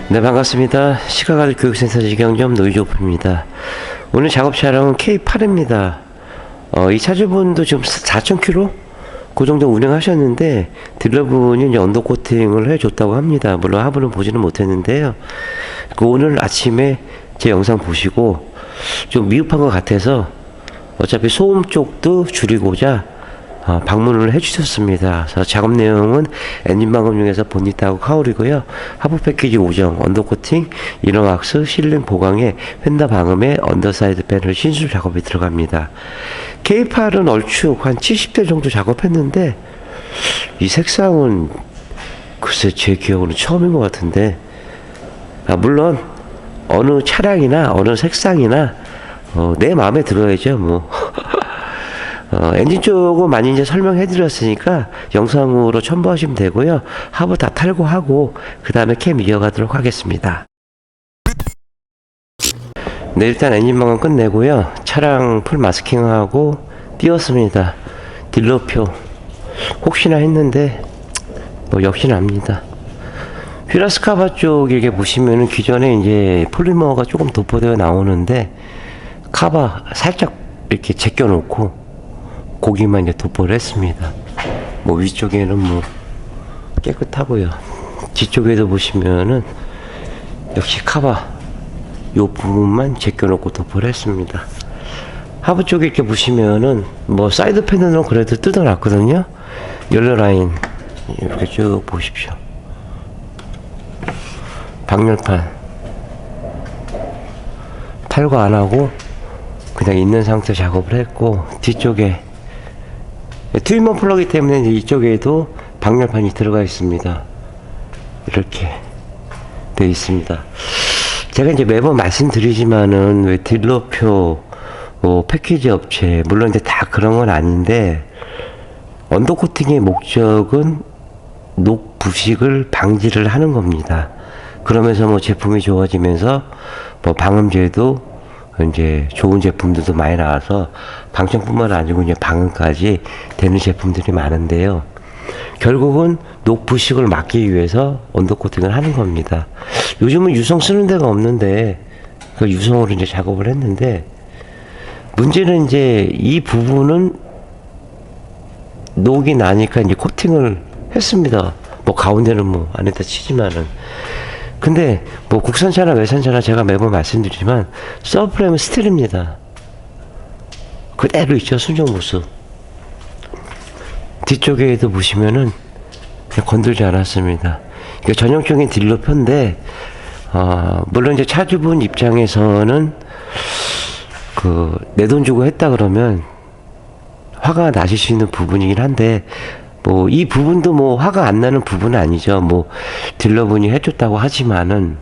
네, 반갑습니다. 시가가드 교육센터 직영점 노유조프입니다. 오늘 작업 차량은 K8입니다. 이 차주분도 지금 4,000km? 그 정도 운행하셨는데, 딜러분이 이제 언더코팅을 해줬다고 합니다. 물론 하부는 보지는 못했는데요. 오늘 아침에 제 영상 보시고, 좀 미흡한 것 같아서, 어차피 소음 쪽도 줄이고자 방문을 해주셨습니다. 그래서 작업 내용은 엔진 방금 중에서 본닛하고 카울이고요. 하부 패키지 고정, 언더코팅, 이너왁스, 실링 보강에 휀다 방음에 언더사이드 패널 신술 작업이 들어갑니다. K8은 얼추 한 70대 정도 작업했는데 이 색상은 글쎄 제 기억으로는 처음인 것 같은데, 물론 어느 차량이나 어느 색상이나 내 마음에 들어야죠 뭐. 엔진 쪽은 많이 이제 설명해 드렸으니까 영상으로 첨부하시면 되고요. 하부 다 탈거하고 그 다음에 캠 이어가도록 하겠습니다. 네, 일단 엔진 방금 끝내고요. 차량 풀 마스킹하고 띄웠습니다. 딜러표 혹시나 했는데 뭐 역시나 압니다. 휘라스카바 쪽 이렇게 보시면은 기존에 이제 폴리머가 조금 도포되어 나오는데 카바 살짝 이렇게 제껴 놓고 고기만 이제 도포를 했습니다. 뭐 위쪽에는 뭐 깨끗하고요. 뒤쪽에도 보시면은 역시 카바 요 부분만 제껴놓고 도포를 했습니다. 하부 쪽에 이렇게 보시면은 뭐 사이드 패널은 그래도 뜯어놨거든요. 옐로 라인 이렇게 쭉 보십시오. 방열판 탈거 안 하고 그냥 있는 상태 작업을 했고, 뒤쪽에 트윈 머플러기 때문에 이쪽에도 방열판이 들어가 있습니다. 이렇게 되어 있습니다. 제가 이제 매번 말씀드리지만은 왜 딜러표 패키지 업체 물론 이제 다 그런 건 아닌데, 언더코팅의 목적은 녹 부식을 방지를 하는 겁니다. 그러면서 뭐 제품이 좋아지면서 뭐 방음제도 이제 좋은 제품들도 많이 나와서 방청뿐만 아니고 이제 방음까지 되는 제품들이 많은데요. 결국은 녹 부식을 막기 위해서 언더코팅을 하는 겁니다. 요즘은 유성 쓰는 데가 없는데 그 유성으로 이제 작업을 했는데, 문제는 이제 이 부분은 녹이 나니까 이제 코팅을 했습니다. 뭐 가운데는 뭐 안 했다 치지만은. 근데 뭐 국산차나 외산차나 제가 매번 말씀드리지만 서브프레임은 스틸입니다. 그대로 있죠, 순정 모습. 뒤쪽에도 보시면은 건들지 않았습니다. 이게 전형적인 딜러표인데, 물론 이제 차주분 입장에서는 내 돈 주고 했다 그러면 화가 나실 수 있는 부분이긴 한데, 뭐 이 부분도 뭐 화가 안 나는 부분은 아니죠. 뭐 딜러분이 해줬다고 하지만은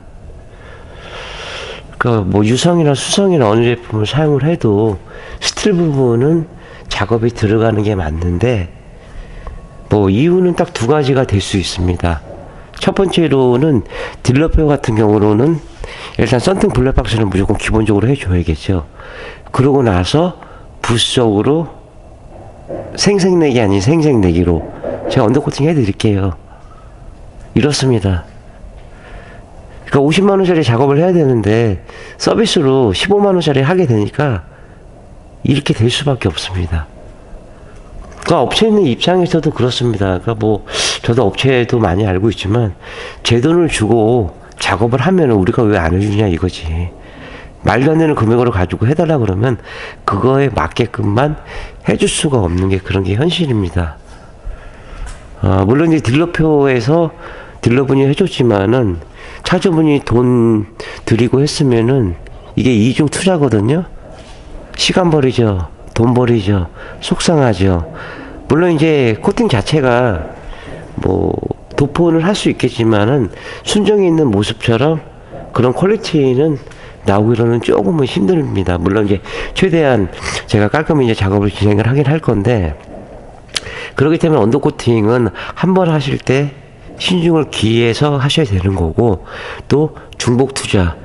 뭐 유성이나 수성이나 어느 제품을 사용을 해도 스틸 부분은 작업이 들어가는 게 맞는데, 뭐 이유는 딱 두 가지가 될 수 있습니다. 첫 번째로는 딜러표 같은 경우로는 일단 썬팅 블랙박스는 무조건 기본적으로 해줘야겠죠. 그러고 나서 부수적으로 생색내기 아닌 생색내기로 제가 언더코팅 해드릴게요. 이렇습니다. 그러니까 50만원짜리 작업을 해야 되는데 서비스로 15만원짜리 하게 되니까 이렇게 될 수밖에 없습니다. 그러니까 업체 있는 입장에서도 그렇습니다. 그러니까 뭐 저도 업체도 많이 알고 있지만 제 돈을 주고 작업을 하면 우리가 왜 안 해주냐 이거지. 말도 안 되는 금액으로 가지고 해달라 그러면 그거에 맞게끔만 해줄 수가 없는 게 그런 게 현실입니다. 물론 이제 딜러표에서 딜러분이 해줬지만은 차주분이 돈 드리고 했으면은 이게 이중 투자거든요. 시간 버리죠, 돈 버리죠, 속상하죠. 물론 이제 코팅 자체가 뭐 도포를 할 수 있겠지만은 순정이 있는 모습처럼 그런 퀄리티는 나오기로는 조금은 힘듭니다. 물론 이제 최대한 제가 깔끔히 이제 작업을 진행을 하긴 할 건데, 그렇기 때문에 언더코팅은 한 번 하실 때 신중을 기해서 하셔야 되는 거고, 또 중복 투자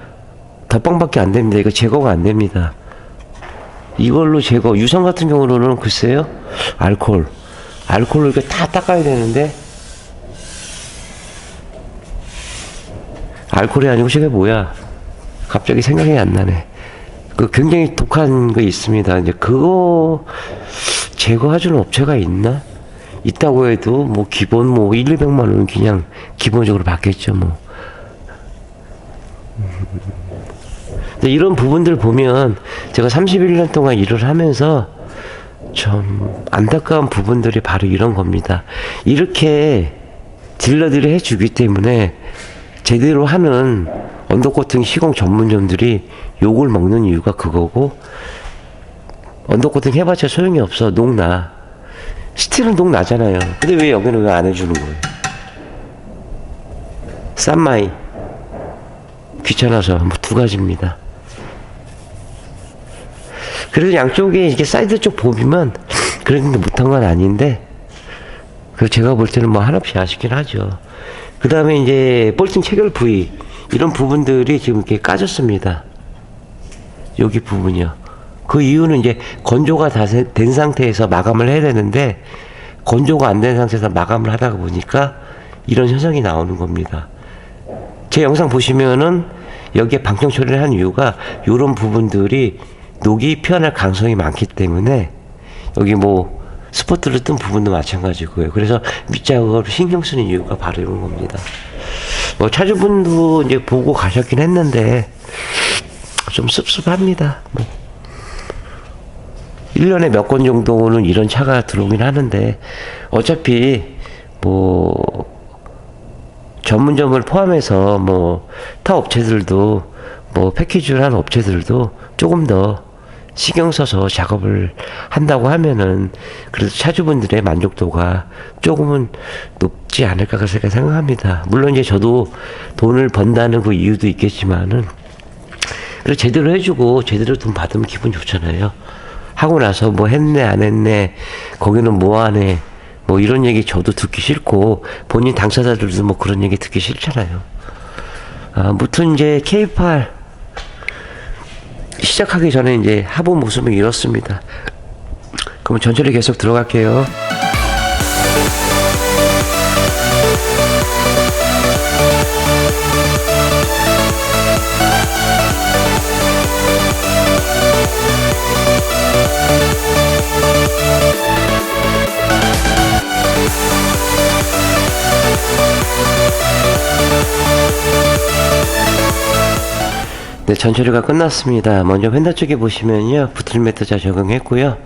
덧방밖에 안 됩니다. 이거 제거가 안 됩니다. 이걸로 제거, 유성 같은 경우로는 글쎄요, 알코올로 이렇게 다 닦아야 되는데 알코올이 아니고 저게 뭐야? 갑자기 생각이 안 나네. 그 굉장히 독한 거 있습니다. 이제 그거 제거해주는 업체가 있나? 있다고 해도 뭐 기본 뭐 1, 200만 원은 그냥 기본적으로 받겠죠 뭐. 근데 이런 부분들 보면 제가 31년 동안 일을 하면서 좀 안타까운 부분들이 바로 이런 겁니다. 이렇게 딜러들이 해주기 때문에 제대로 하는 언더코팅 시공 전문점들이 욕을 먹는 이유가 그거고, 언더코팅 해봤자 소용이 없어. 녹나. 스틸은 녹나잖아요. 근데 왜 여기는 왜 안 해주는 거예요? 싼마이. 귀찮아서. 뭐 두 가지입니다. 그래서 양쪽에 이렇게 사이드 쪽 보면 그랬는데 못한 건 아닌데, 그 제가 볼 때는 뭐 한없이 아쉽긴 하죠. 그 다음에 이제 볼팅 체결 부위, 이런 부분들이 지금 이렇게 까졌습니다. 여기 부분이요. 그 이유는 이제 건조가 다 된 상태에서 마감을 해야 되는데, 건조가 안 된 상태에서 마감을 하다가 보니까 이런 현상이 나오는 겁니다. 제 영상 보시면은 여기에 방청 처리를 한 이유가 이런 부분들이 녹이 피어날 가능성이 많기 때문에, 여기 뭐 스포트를 뜬 부분도 마찬가지고요. 그래서 밑작업을 신경 쓰는 이유가 바로 이런 겁니다. 뭐 차주분도 이제 보고 가셨긴 했는데 좀 씁쓸합니다. 뭐 1년에 몇 건 정도는 이런 차가 들어오긴 하는데, 어차피 뭐 전문점을 포함해서 뭐 타 업체들도 뭐 패키지를 한 업체들도 조금 더 신경 써서 작업을 한다고 하면은 그래도 차주분들의 만족도가 조금은 높지 않을까 그렇게 생각합니다. 물론 이제 저도 돈을 번다는 그 이유도 있겠지만은, 그래도 제대로 해주고 제대로 돈 받으면 기분 좋잖아요. 하고 나서 뭐 했네 안 했네, 거기는 뭐 하네, 뭐 이런 얘기 저도 듣기 싫고 본인 당사자들도 뭐 그런 얘기 듣기 싫잖아요. 아무튼 이제 K8 시작하기 전에 이제 하부 모습은 이렇습니다. 그럼 전철이 계속 들어갈게요. 네, 전처리가 끝났습니다. 먼저 휀다 쪽에 보시면요, 부틀매트자 적용했고요.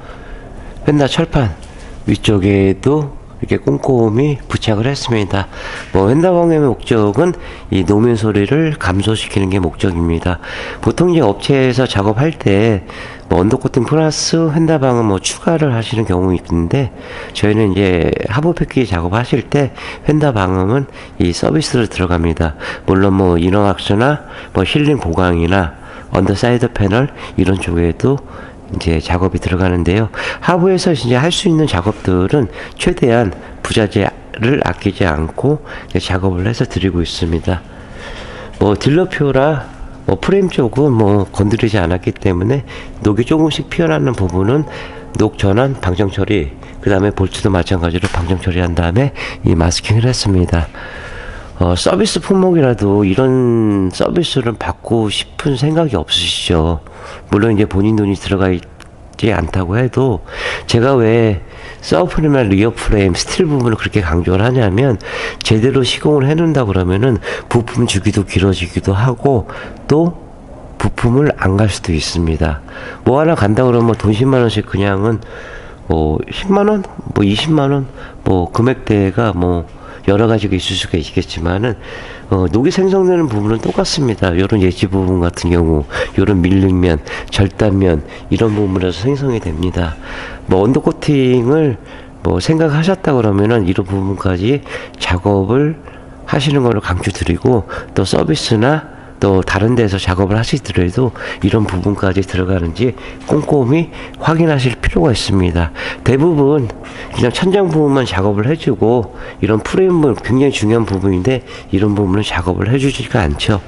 휀다 철판 위쪽에도 이렇게 꼼꼼히 부착을 했습니다. 뭐 휀다 방향의 목적은 이 노면 소리를 감소시키는 게 목적입니다. 보통 이제 업체에서 작업할 때 뭐 언더코팅 플러스 휀다 방음 뭐 추가를 하시는 경우 있는데, 저희는 이제 하부 패키지 작업하실 때 휀다 방음은 이 서비스로 들어갑니다. 물론 뭐 이너왁스나 뭐 힐링 보강이나 언더사이드 패널 이런 쪽에도 이제 작업이 들어가는데요. 하부에서 이제 할 수 있는 작업들은 최대한 부자재를 아끼지 않고 작업을 해서 드리고 있습니다. 뭐 딜러표라 뭐 프레임 쪽은 뭐 건드리지 않았기 때문에 녹이 조금씩 피어나는 부분은 녹 전환 방정 처리, 그 다음에 볼트도 마찬가지로 방정 처리한 다음에 이 마스킹을 했습니다. 서비스 품목이라도 이런 서비스를 받고 싶은 생각이 없으시죠? 물론 이제 본인 돈이 들어가 있지 않다고 해도, 제가 왜 서브프레임이나 리어프레임, 스틸 부분을 그렇게 강조를 하냐면, 제대로 시공을 해놓는다 그러면은 부품 주기도 길어지기도 하고, 또 부품을 안 갈 수도 있습니다. 뭐 하나 간다 그러면 돈 10만원씩 그냥은 뭐 10만원? 뭐 20만원? 뭐 금액대가 뭐 여러 가지가 있을 수가 있겠지만은, 녹이 생성되는 부분은 똑같습니다. 요런 예지 부분 같은 경우, 요런 밀링면, 절단면, 이런 부분에서 생성이 됩니다. 뭐 언더코팅을 뭐 생각하셨다 그러면은 이런 부분까지 작업을 하시는 거를 강조드리고, 또 서비스나 또 다른 데서 작업을 하시더라도 이런 부분까지 들어가는지 꼼꼼히 확인하실 필요가 있습니다. 대부분 그냥 천장 부분만 작업을 해주고, 이런 프레임은 굉장히 중요한 부분인데 이런 부분은 작업을 해주지가 않죠.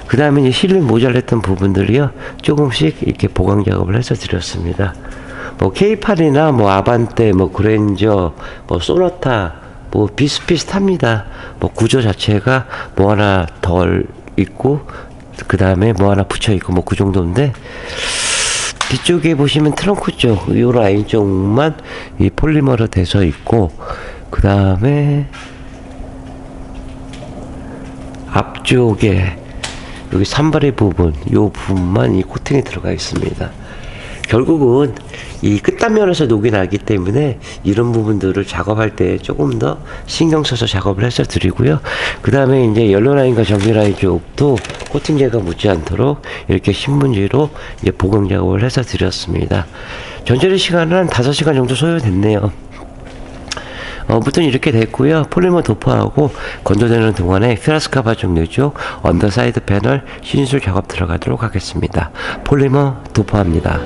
그 다음에 이제 실링 모자랐던 부분들이요, 조금씩 이렇게 보강 작업을 해서 드렸습니다. 뭐 K8이나 뭐 아반떼, 뭐 그랜저, 뭐 소나타, 뭐 비슷비슷합니다. 뭐 구조 자체가 뭐 하나 덜 있고 그 다음에 뭐 하나 붙여 있고 뭐 그 정도인데, 뒤쪽에 보시면 트렁크 쪽, 이 라인 쪽만 이 폴리머로 돼서 있고, 그 다음에 앞쪽에 여기 산발의 부분, 요 부분만 이 코팅이 들어가 있습니다. 결국은 이 끝단면에서 녹이 나기 때문에 이런 부분들을 작업할 때 조금 더 신경 써서 작업을 해서 드리고요. 그 다음에 이제 연료 라인과 전기 라인 쪽도 코팅제가 묻지 않도록 이렇게 신문지로 이제 보강 작업을 해서 드렸습니다. 전처리 시간은 한 5시간 정도 소요됐네요. 무튼 이렇게 됐고요. 폴리머 도포하고 건조되는 동안에 피라스카바 종류 쪽 언더사이드 패널 신술 작업 들어가도록 하겠습니다. 폴리머 도포합니다.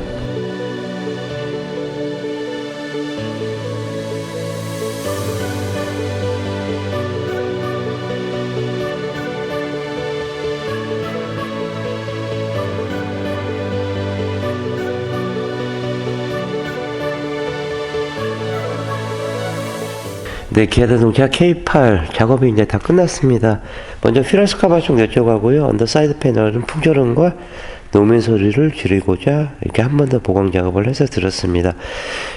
네, 기아 자동차 K8 작업이 이제 다 끝났습니다. 먼저 피라스카바 쪽 여쭤가고요. 언더사이드 패널은 풍절음과 노면 소리를 줄이고자 이렇게 한 번 더 보강 작업을 해서 들었습니다.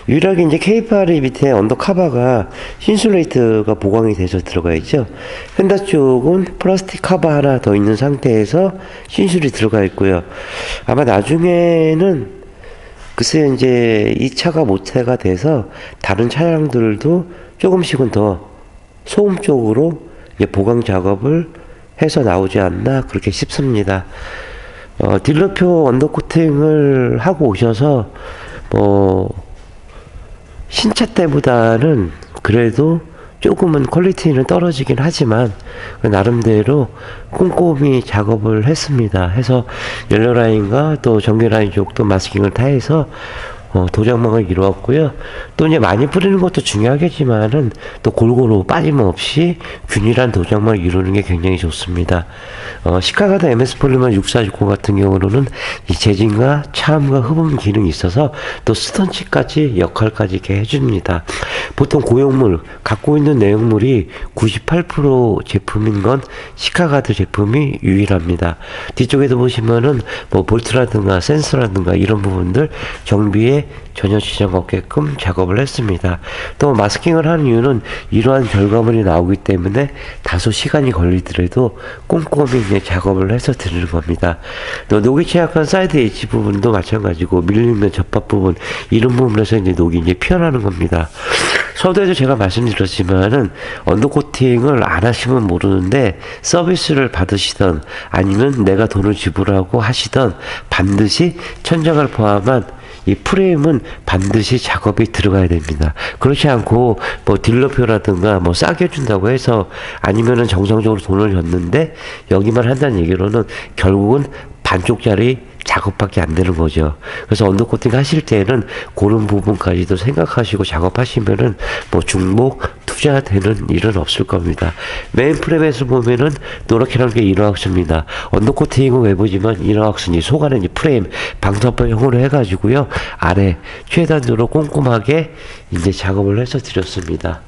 유일하게 이제 K8의 밑에 언더 카바가 신슐레이트가 보강이 돼서 들어가 있죠. 펜다 쪽은 플라스틱 카바 하나 더 있는 상태에서 신슐이 들어가 있고요. 아마 나중에는 글쎄요, 이제 이 차가 모태가 돼서 다른 차량들도 조금씩은 더 소음 쪽으로 이제 보강 작업을 해서 나오지 않나 그렇게 싶습니다. 딜러표 언더코팅을 하고 오셔서 신차 때보다는 그래도 조금은 퀄리티는 떨어지긴 하지만 나름대로 꼼꼼히 작업을 했습니다. 해서 연료 라인과 또 전기 라인 쪽도 마스킹을 다 해서 도장망을 이루었고요. 또 이제 많이 뿌리는 것도 중요하겠지만은 또 골고루 빠짐없이 균일한 도장망을 이루는 게 굉장히 좋습니다. 시카가드 MS 폴리머 6460 같은 경우는 이 재진과 차음과 흡음 기능이 있어서 또 스턴치까지 역할까지 이렇게 해줍니다. 보통 고용물 갖고 있는 내용물이 98% 제품인 건 시카가드 제품이 유일합니다. 뒤쪽에도 보시면은 뭐 볼트라든가 센서라든가 이런 부분들 정비에 전혀 지장 없게끔 작업을 했습니다. 또 마스킹을 하는 이유는 이러한 결과물이 나오기 때문에 다소 시간이 걸리더라도 꼼꼼히 이제 작업을 해서 드리는 겁니다. 또 녹이 취약한 사이드 H 부분도 마찬가지고 밀리는 접합 부분 이런 부분에서 이제 녹이 이제 피어나는 겁니다. 서두에도 제가 말씀드렸지만은 언더코팅을 안 하시면 모르는데 서비스를 받으시던 아니면 내가 돈을 지불하고 하시던 반드시 천장을 포함한 이 프레임은 반드시 작업이 들어가야 됩니다. 그렇지 않고 뭐 딜러표라든가 뭐 싸게 준다고 해서 아니면은 정상적으로 돈을 줬는데 여기만 한다는 얘기로는 결국은 반쪽짜리 작업밖에 안 되는 거죠. 그래서 언더코팅 하실 때는 그런 부분까지도 생각하시고 작업하시면은 뭐 중복 투자되는 일은 없을 겁니다. 메인 프레임에서 보면은 노랗게란 게 이너왁스입니다. 언더코팅은 외부지만 이너왁스니 속 안에 이제 프레임 방사법형으로 해가지고요. 아래 최단으로 꼼꼼하게 이제 작업을 해서 드렸습니다.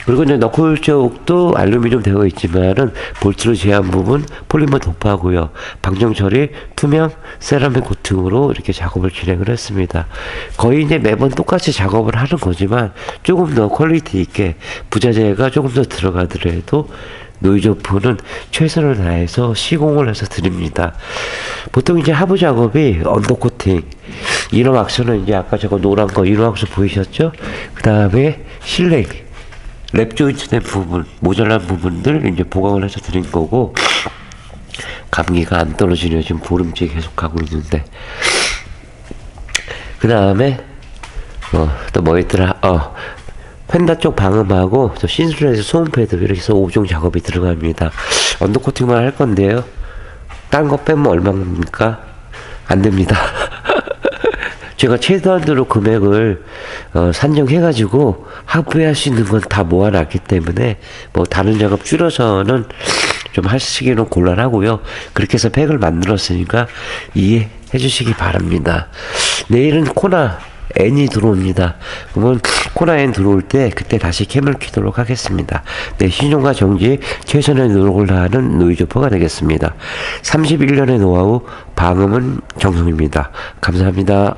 그리고 이제 너클 쪽도 알루미늄 되어 있지만은 볼트를 제한 부분 폴리머 도포하고요. 방정 처리 투명 세라믹 코팅으로 이렇게 작업을 진행을 했습니다. 거의 이제 매번 똑같이 작업을 하는 거지만 조금 더 퀄리티 있게 부자재가 조금 더 들어가더라도 노이즈 오프는 최선을 다해서 시공을 해서 드립니다. 보통 이제 하부 작업이 언더코팅, 이너왁스는 이제 아까 저거 노란 거 이너왁스 보이셨죠? 그 다음에 실내 랩 조인트 된 부분, 모자란 부분들 이제 보강을 해서 드린 거고, 감기가 안 떨어지네요. 지금 보름째 계속 하고 있는데. 그 다음에, 또 뭐 있더라, 펜다 쪽 방음하고, 또 신술에서 소음 패드, 이렇게 해서 5종 작업이 들어갑니다. 언더코팅만 할 건데요. 딴 거 빼면 얼마입니까? 안 됩니다. 제가 최소한으로 금액을 산정해가지고 합의할 수 있는 건 다 모아놨기 때문에 뭐 다른 작업 줄여서는 좀 하시기는 곤란하고요. 그렇게 해서 팩을 만들었으니까 이해해 주시기 바랍니다. 내일은 코나 N이 들어옵니다. 그러면 코나 N 들어올 때 그때 다시 캠을 켜도록 하겠습니다. 네, 신용과 정지 최선의 노력을 다하는 노이조퍼가 되겠습니다. 31년의 노하우 방음은 정성입니다. 감사합니다.